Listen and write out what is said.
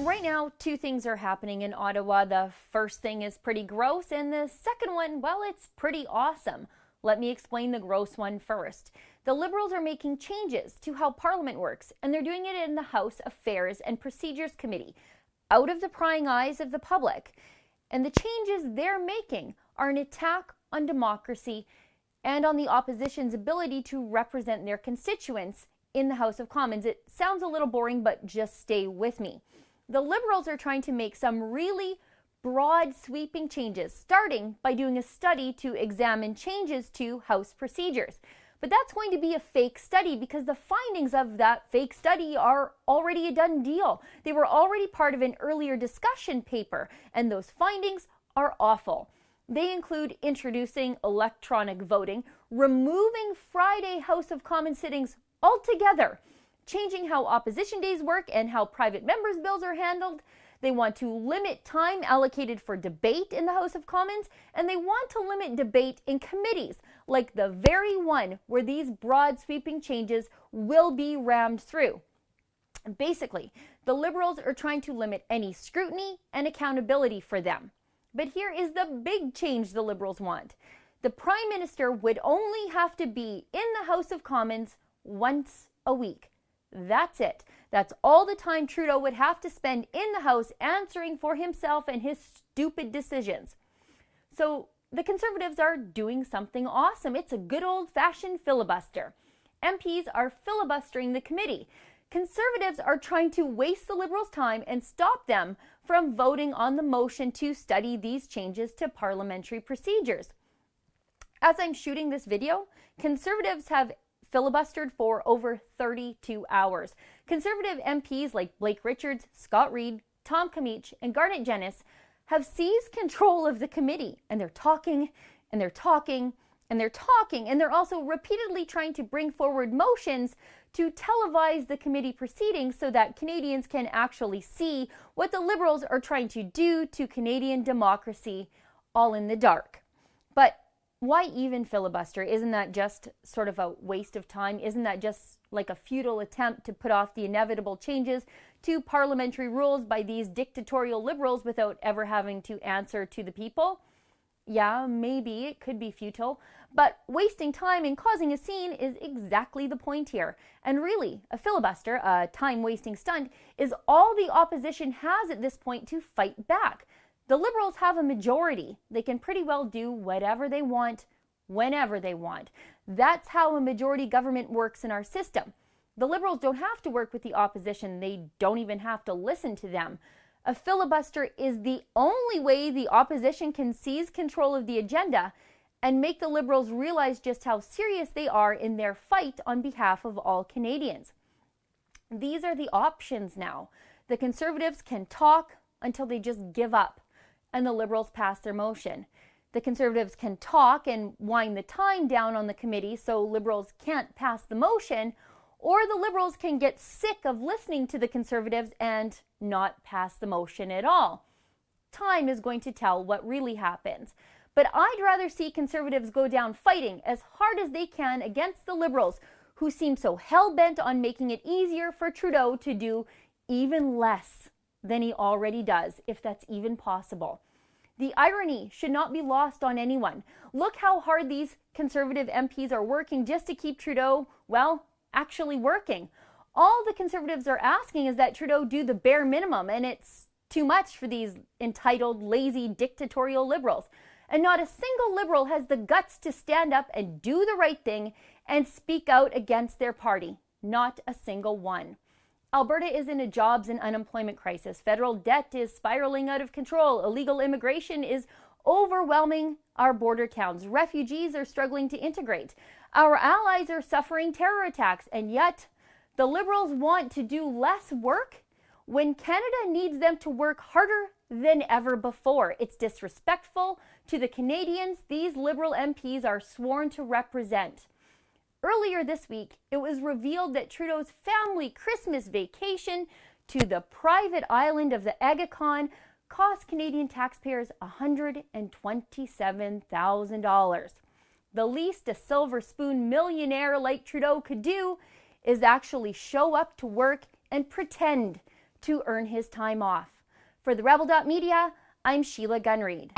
Right now, two things are happening in Ottawa. The first thing is pretty gross, and the second one, well, it's pretty awesome. Let me explain the gross one first. The Liberals are making changes to how Parliament works, and they're doing it in the House Affairs and Procedures Committee, out of the prying eyes of the public. And the changes they're making are an attack on democracy and on the opposition's ability to represent their constituents in the House of Commons. It sounds a little boring, but just stay with me. The Liberals are trying to make some really broad sweeping changes, starting by doing a study to examine changes to House procedures. But that's going to be a fake study because the findings of that fake study are already a done deal. They were already part of an earlier discussion paper, and those findings are awful. They include introducing electronic voting, removing Friday House of Commons sittings altogether, changing how opposition days work and how private members' bills are handled. They want to limit time allocated for debate in the House of Commons, and they want to limit debate in committees, like the very one where these broad sweeping changes will be rammed through. Basically, the Liberals are trying to limit any scrutiny and accountability for them. But here is the big change the Liberals want. The Prime Minister would only have to be in the House of Commons once a week. That's it. That's all the time Trudeau would have to spend in the House answering for himself and his stupid decisions. So the Conservatives are doing something awesome. It's a good old-fashioned filibuster. MPs are filibustering the committee. Conservatives are trying to waste the Liberals' time and stop them from voting on the motion to study these changes to parliamentary procedures. As I'm shooting this video, Conservatives have filibustered for over 32 hours. Conservative MPs like Blake Richards, Scott Reid, Tom Kamich, and Garnet Jennis have seized control of the committee, and they're talking, and they're talking, and they're talking, and they're also repeatedly trying to bring forward motions to televise the committee proceedings so that Canadians can actually see what the Liberals are trying to do to Canadian democracy, all in the dark. But why even filibuster? Isn't that just sort of a waste of time? Isn't that just like a futile attempt to put off the inevitable changes to parliamentary rules by these dictatorial Liberals without ever having to answer to the people? Yeah, maybe it could be futile, but wasting time and causing a scene is exactly the point here. And really, a filibuster, a time-wasting stunt, is all the opposition has at this point to fight back. The Liberals have a majority. They can pretty well do whatever they want, whenever they want. That's how a majority government works in our system. The Liberals don't have to work with the opposition. They don't even have to listen to them. A filibuster is the only way the opposition can seize control of the agenda and make the Liberals realize just how serious they are in their fight on behalf of all Canadians. These are the options now. The Conservatives can talk until they just give up and the Liberals pass their motion. The Conservatives can talk and wind the time down on the committee so Liberals can't pass the motion, or the Liberals can get sick of listening to the Conservatives and not pass the motion at all. Time is going to tell what really happens. But I'd rather see Conservatives go down fighting as hard as they can against the Liberals, who seem so hell-bent on making it easier for Trudeau to do even less than he already does, if that's even possible. The irony should not be lost on anyone. Look how hard these Conservative MPs are working just to keep Trudeau, well, actually working. All the Conservatives are asking is that Trudeau do the bare minimum, and it's too much for these entitled, lazy, dictatorial Liberals. And not a single Liberal has the guts to stand up and do the right thing and speak out against their party. Not a single one. Alberta is in a jobs and unemployment crisis. Federal debt is spiraling out of control. Illegal immigration is overwhelming our border towns. Refugees are struggling to integrate. Our allies are suffering terror attacks, and yet the Liberals want to do less work when Canada needs them to work harder than ever before. It's disrespectful to the Canadians these Liberal MPs are sworn to represent. Earlier this week, it was revealed that Trudeau's family Christmas vacation to the private island of the Agacan cost Canadian taxpayers $127,000. The least a silver spoon millionaire like Trudeau could do is actually show up to work and pretend to earn his time off. For the Rebel.media, I'm Sheila Gunreed.